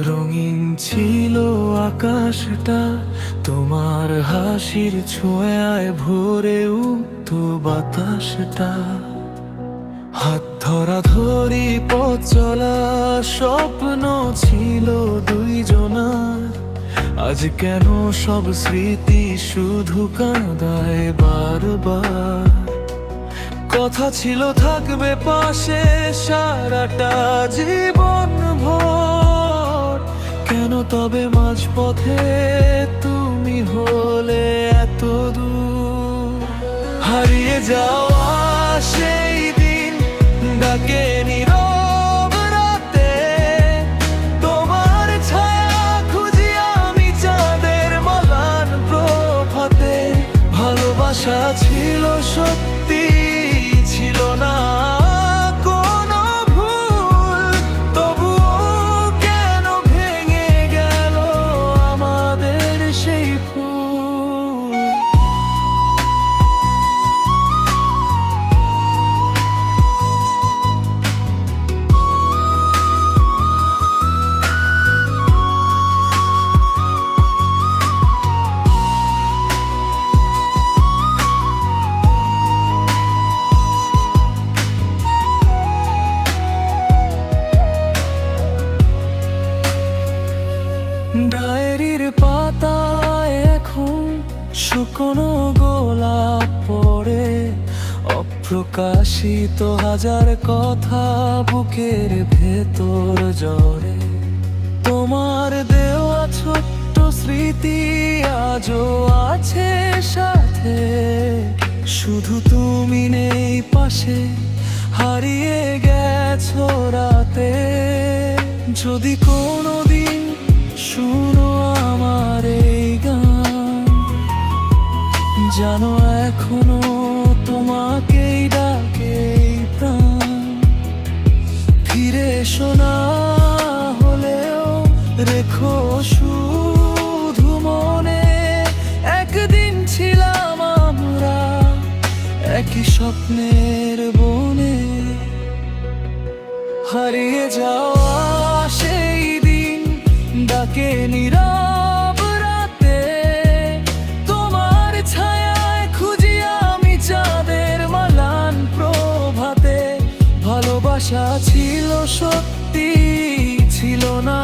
রঙিন ছিল আকাশটা, তোমার হাসির ছোঁয়ায় ভরে উঠত বাতাসটা। হাত ধরা ধরি পথ চলা স্বপ্ন ছিল দুইজনার, আজ কেন সব স্মৃতি শুধু কাঁদায় বারবার। কথা ছিল থাকবে পাশে সারাটা জীবন ভর, কেন তবে মাঝপথে তুমি হলে এত দূর। হারিয়ে যাওয়া সেই দিন ডাকে নীরব রাতে, তোমার ছায়া খুঁজি আমি চাঁদের মলান প্রভাতে। ভালোবাসা ছিল সত্যি, ছিল না কোনো ভুল, তবুও কেন ভেঙে গেল আমাদের সেই ফুল। ডায়েরির পাতায় এখন শুকনো গোলাপ পড়ে, অপ্রকাশিত হাজার কথা বুকের ভেতর জড়ে। তোমার দেওয়া ছোট্ট স্মৃতি আজও আছে সাথে, শুধু তুমি নেই পাশে, হারিয়ে গেছো রাতে। যদি কোনোদিন শুনো আমার এই গান, জানো এখনো তোমাকেই ডাকে এই প্রাণ। ফিরে এসো না হলেও রেখো শুধু মনে, একদিন ছিলাম আমরা একই স্বপ্নের বনে। হারিয়ে যাওয়া সেই দিন ডাকে নীরব রাতে, তোমার ছায়ায় খুঁজি আমি চাঁদের মালান প্রভাতে। ভালোবাসা ছিল সত্যি, ছিল না